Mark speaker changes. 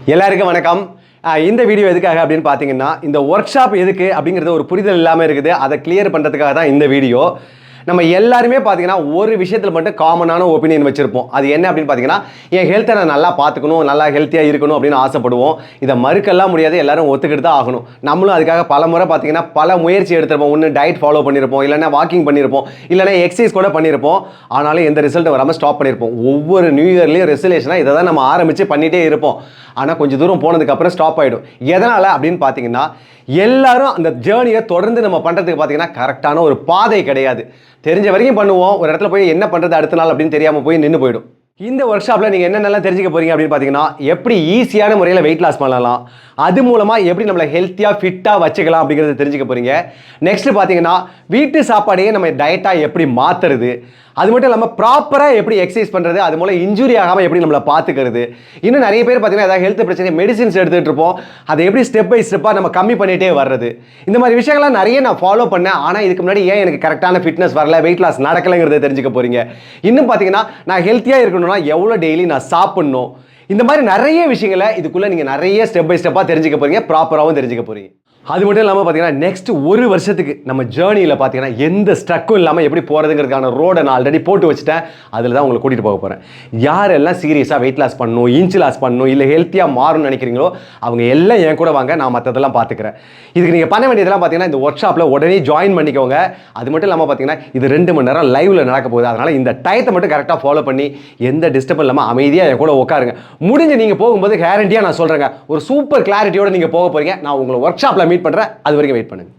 Speaker 1: எல்லாருக்கும் வணக்கம். இந்த வீடியோ எதுக்காக அப்படின்னு பார்த்தீங்கன்னா, இந்த ஒர்க் ஷாப் எதுக்கு அப்படிங்கிறது ஒரு புரிதல் இல்லாமல் இருக்குது. அதை கிளியர் பண்ணுறதுக்காக தான் இந்த வீடியோ. நம்ம எல்லாருமே பார்த்தீங்கன்னா ஒரு விஷயத்தில் மட்டும் காமனான ஒப்பீனியன் வச்சிருப்போம். அது என்ன அப்படின்னு பார்த்தீங்கன்னா, என் ஹெல்த்தை நான் நல்லா பார்த்துக்கணும், நல்லா ஹெல்த்தியாக இருக்கணும் அப்படின்னு ஆசைப்படுவோம். இதை மறுக்கலாம் முடியாது, எல்லாரும் ஒத்துக்கிட்டு தான் ஆகணும். நம்மளும் அதுக்காக பல முறை பார்த்தீங்கன்னா பல முயற்சி எடுத்திருப்போம். ஒன்று டயட் ஃபாலோ பண்ணியிருப்போம், இல்லைன்னா வாக்கிங் பண்ணியிருப்போம், இல்லைன்னா எக்ஸசைஸ் கூட பண்ணியிருப்போம். ஆனாலும் எந்த ரிசல்ட் வராமல் ஸ்டாப் பண்ணியிருப்போம். ஒவ்வொரு நியூ இயர்லேயும் ரெசல்யூஷனாக இதை தான் நம்ம ஆரம்பித்து பண்ணிகிட்டே இருப்போம். ஆனால் கொஞ்சம் தூரம் போனதுக்கப்புறம் ஸ்டாப் ஆகிடும். எதனால் அப்படின்னு பார்த்தீங்கன்னா, எல்லாரும் அந்த ஜேர்னியை தொடர்ந்து நம்ம பண்ணுறதுக்கு பார்த்தீங்கன்னா கரெக்டான ஒரு பாதை கிடையாது. தெரிஞ்ச வரைக்கும் பண்ணுவோம், ஒரு இடத்துல போய் என்ன பண்ணுறது அடுத்த நாள் அப்படின்னு தெரியாமல் போய் நின்று போயிடும். இந்த ஒர்க் ஷாப்பில் நீங்கள் என்னென்னலாம் தெரிஞ்சுக்க போகிறீங்க அப்படின்னு பார்த்தீங்கன்னா, எப்படி ஈஸியான முறையில் வெயிட் லாஸ் பண்ணலாம், அது மூலமாக எப்படி நம்மளை ஹெல்த்தியாக ஃபிட்டாக வச்சுக்கலாம் அப்படிங்கிறத தெரிஞ்சுக்க போகிறீங்க. நெக்ஸ்ட்டு பார்த்தீங்கன்னா, வீட்டு சாப்பாடையே நம்ம டயட்டாக எப்படி மாற்றுறது, அது மட்டும் இல்லாமல் ப்ராப்பராக எப்படி எக்ஸசைஸ் பண்ணுறது, அது மூலம் இன்ஜுரி ஆகாமல் எப்படி நம்மளை பார்த்துக்கிறது. இன்னும் நிறைய பேர் பார்த்தீங்கன்னா ஏதாவது ஹெல்த் பிரச்சனை மெடிசின்ஸ் எடுத்துகிட்டு இருப்போம், அதை எப்படி ஸ்டெப் பை ஸ்டெப்பாக நம்ம கம்மி பண்ணிகிட்டே வர்றது. இந்த மாதிரி விஷயங்கள்லாம் நிறைய நான் ஃபாலோ பண்ணேன். ஆனால் இதுக்கு முன்னாடி ஏன் எனக்கு கரெக்டான ஃபிட்னஸ் வரல, வெயிட் லாஸ் நடக்கலைங்கிறத தெரிஞ்சுக்க போகிறீங்க. இன்னும் பார்த்தீங்கன்னா, நான் ஹெல்த்தியாக இருக்கணும்னா எவ்வளோ டெய்லி நான் சாப்பிட்ணும், இந்த மாதிரி நிறைய விஷயங்களை இதுக்குள்ளே நீங்கள் நிறைய ஸ்டெப் பை ஸ்டெப்பாக தெரிஞ்சுக்க போகிறீங்க, ப்ராப்பராகவும் தெரிஞ்சுக்க போகிறீங்க. அது மட்டும் இல்லாமல் பார்த்தீங்கன்னா, நெக்ஸ்ட் ஒரு வருஷத்துக்கு நம்ம ஜேர்னியில் பார்த்தீங்கன்னா எந்த ஸ்ட்ரக்கும் இல்லாமல் எப்படி போகிறதுங்கிறதுக்கான ரோடை நான் ஆல்ரெடி போட்டு வச்சுட்டேன். அதில் தான் உங்களை கூட்டிகிட்டு போக போகிறேன். யாரெல்லாம் சீரியஸாக வெயிட் லாஸ் பண்ணணும், இன்ச் லாஸ் பண்ணணும், இல்லை ஹெல்த்தியாக மாறணும்னு நினைக்கிறீங்களோ அவங்க எல்லாம் என் கூட வாங்க, நான் மற்றதெல்லாம் பார்த்துக்கிறேன். இதுக்கு நீங்கள் பண்ண வேண்டியதெல்லாம் பார்த்தீங்கன்னா, இந்த ஒர்க் ஷாப்பில் உடனே ஜாயின் பண்ணிக்கோங்க. அது மட்டும் இல்லாமல் பார்த்தீங்கன்னா, இது 2 மணி நேரம் லைவில் நடக்க போகுது. அதனால் இந்த டயத்தை மட்டும் கரெக்டாக ஃபாலோ பண்ணி எந்த டிஸ்டர்பன் இல்லாமல் அமைதியாக என் கூட உட்காருங்க. முடிஞ்சு நீங்கள் போகும்போது கேரண்டியாக நான் சொல்கிறேங்க, ஒரு சூப்பர் கிளாரிட்டியோடு நீங்கள் போக போகிறீங்க. நான் உங்களை ஒர்க் ஷாப்பில் மீட் பண்ணுறேன். அது வரைக்கும் வெயிட் பண்ணுங்க.